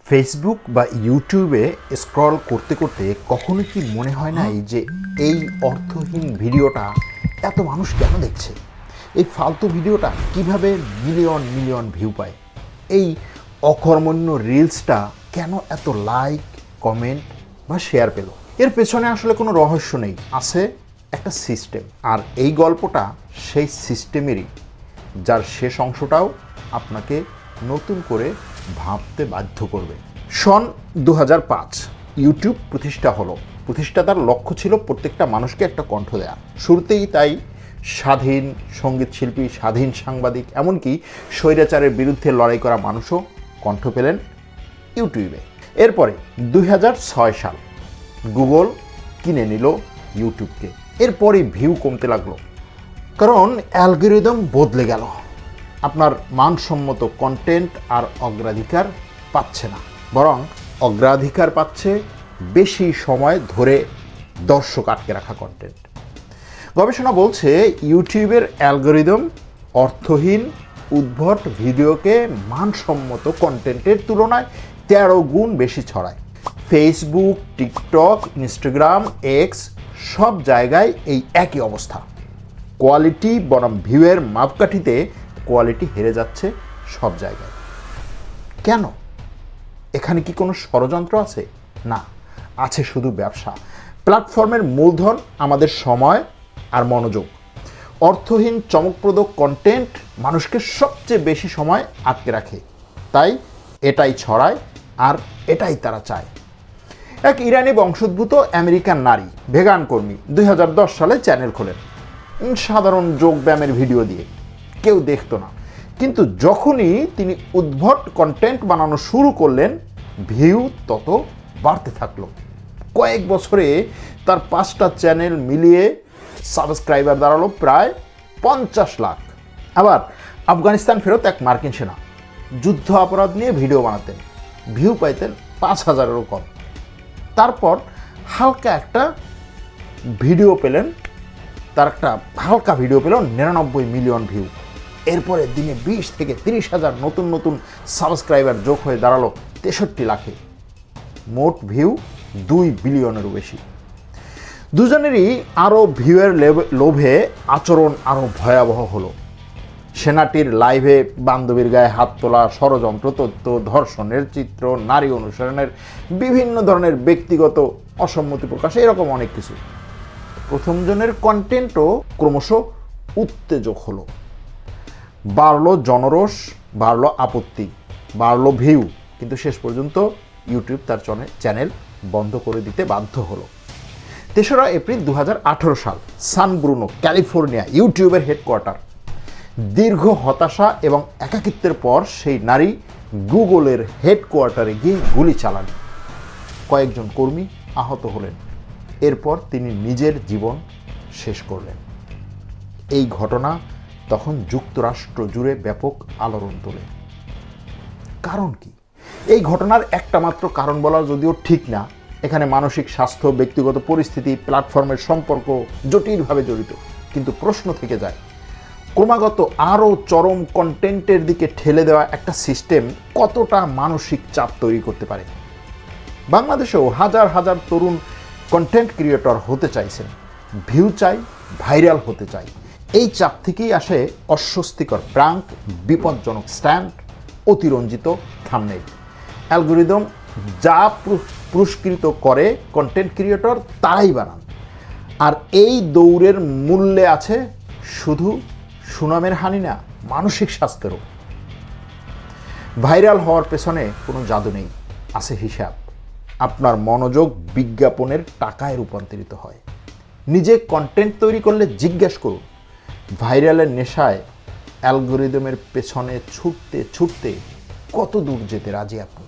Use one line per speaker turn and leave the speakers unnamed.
Facebook বা ইউটিউবে scroll করতে করতে কখনো কি মনে হয় নাই যে এই অর্থহীন ভিডিওটা এত মানুষ কেন দেখছে, এই ফালতু ভিডিওটা কিভাবে মিলিয়ন মিলিয়ন ভিউ পায়, এই অকর্মণ্য রিলসটা কেন এত লাইক, কমেন্ট বা শেয়ার পেল? এর পেছনে আসলে কোনো রহস্য নেই, আছে একটা সিস্টেম। আর এই গল্পটা সেই সিস্টেমেরই, যার শেষ অংশটাও আপনাকে নতুন করে ভাবতে বাধ্য করবে। সন 2005 ইউটিউব প্রতিষ্ঠা হলো। প্রতিষ্ঠাতার লক্ষ্য ছিল প্রত্যেকটা মানুষকে একটা কণ্ঠ দেয়া। শুরুতেই তাই স্বাধীন সঙ্গীত শিল্পী, স্বাধীন সাংবাদিক, এমনকি স্বৈরাচারের বিরুদ্ধে লড়াই করা মানুষও কণ্ঠ পেলেন ইউটিউবে। এরপরে 2006 সাল গুগল কিনে নিল ইউটিউবকে। এরপরই ভিউ কমতে লাগলো, কারণ অ্যালগরিদম বদলে গেল। আপনার মানসম্মত কন্টেন্ট আর অগ্রাধিকার পাচ্ছে না, বরং অগ্রাধিকার পাচ্ছে বেশি সময় ধরে দর্শক আটকে রাখা কন্টেন্ট। গবেষণা বলছে ইউটিউবের অ্যালগরিদম অর্থহীন উদ্ভট ভিডিওকে মানসম্মত কন্টেন্টের তুলনায় 13 গুণ বেশি ছড়ায়। ফেসবুক, টিকটক, ইনস্টাগ্রাম, এক্স সব জায়গায় এই একই অবস্থা। কোয়ালিটি বনাম ভিউয়ের মাপকাঠিতে কোয়ালিটি হেরে যাচ্ছে সব জায়গায়। কেন? এখানে কি কোনো ষড়যন্ত্র আছে? না, আছে শুধু ব্যবসা। প্ল্যাটফর্মের মূলধন আমাদের সময় আর মনোযোগ। অর্থহীন চমকপ্রদ কন্টেন্ট মানুষকে সবচেয়ে বেশি সময় আটকে রাখে, তাই এটাই ছড়ায় আর এটাই তারা চায়। এক ইরানি বংশোদ্ভূত আমেরিকান নারী, ভেগান কর্মী, 2010 সালে চ্যানেল খোলেন সাধারণ যোগব্যায়ামের ভিডিও দিয়ে। কেউ দেখতো না, কিন্তু যখনই তিনি উদ্ভট কন্টেন্ট বানানো শুরু করলেন, ভিউ তত বাড়তে থাকলো। কয়েক বছরে তার 5টা চ্যানেল মিলিয়ে সাবস্ক্রাইবার দাঁড়ালো প্রায় 50 লাখ। আবার আফগানিস্তান ফেরত এক মার্কিন সেনা যুদ্ধ অপরাধ নিয়ে ভিডিও বানাতেন, ভিউ পাইতেন 5,000-এরও কম। তারপর হালকা একটা ভিডিও পেলেন, তার একটা হালকা ভিডিও পেল 99 মিলিয়ন ভিউ। এরপরে দিনে 20 থেকে 30 হাজার নতুন নতুন সাবস্ক্রাইবার যোগ হয়ে দাঁড়ালো 63 লাখে। মোট ভিউ 2 বিলিয়নেরও বেশি। দুজনেরই আরও ভিউয়ের লোভে আচরণ আরও ভয়াবহ হলো। সেনাটির লাইভে বান্ধবীর গায়ে হাত তোলা, ষড়যন্ত্র তথ্য, ধর্ষণের চিত্র, নারী অনুসরণের বিভিন্ন ধরনের ব্যক্তিগত অসম্মতি প্রকাশ, এরকম অনেক কিছু। প্রথমজনের কন্টেন্টও ক্রমশ উত্তেজক হলো। বাড়লো জনরোষ, বাড়লো আপত্তি, বাড়লো ভিউ, কিন্তু শেষ পর্যন্ত ইউটিউব তার চ্যানেল বন্ধ করে দিতে বাধ্য হলো। 3রা এপ্রিল 2018 সাল সান ব্রুনো, ক্যালিফোর্নিয়া ইউটিউবের হেডকোয়ার্টার। দীর্ঘ হতাশা এবং একাকিত্বের পর সেই নারী গুগলের হেডকোয়ার্টারে গিয়ে গুলি চালান। কয়েকজন কর্মী আহত হলেন। এরপর তিনি নিজের জীবন শেষ করলেন। এই ঘটনা তখন যুক্তরাষ্ট্র জুড়ে ব্যাপক আলোড়ন তোলে। কারণ কি? এই ঘটনার একটা মাত্র কারণ বলা যদিও ঠিক না। এখানে মানসিক স্বাস্থ্য, ব্যক্তিগত পরিস্থিতি, প্ল্যাটফর্মের সম্পর্ক জটিলভাবে জড়িত। কিন্তু প্রশ্ন থেকে যায়, ক্রমাগত আরও চরম কন্টেন্টের দিকে ঠেলে দেওয়া একটা সিস্টেম কতটা মানসিক চাপ তৈরি করতে পারে? বাংলাদেশেও হাজার হাজার তরুণ কন্টেন্ট ক্রিয়েটর হতে চাইছেন, ভিউ চাই, ভাইরাল হতে চাই। এই চাপ থেকেই আসে অস্বস্তিকর প্রাঙ্ক, বিপজ্জনক স্ট্যান্ড, অতিরঞ্জিত থাম্বনেইল। অ্যালগরিদম যা পুরস্কৃত করে কন্টেন্ট ক্রিয়েটর তারাই বানান। আর এই দৌড়ের মূল্যে আছে শুধু সুনামের হানি না, মানসিক স্বাস্থ্যেরও। ভাইরাল হওয়ার পেছনে কোনো জাদু নেই, আছে হিসাব। আপনার মনোযোগ বিজ্ঞাপনের টাকায় রূপান্তরিত হয়। নিজে কন্টেন্ট তৈরি করলে জিজ্ঞেস করুন, ভাইরালের নেশায় অ্যালগরিদমের পেছনে ছুটতে ছুটতে কত দূর যেতে রাজি আপনি?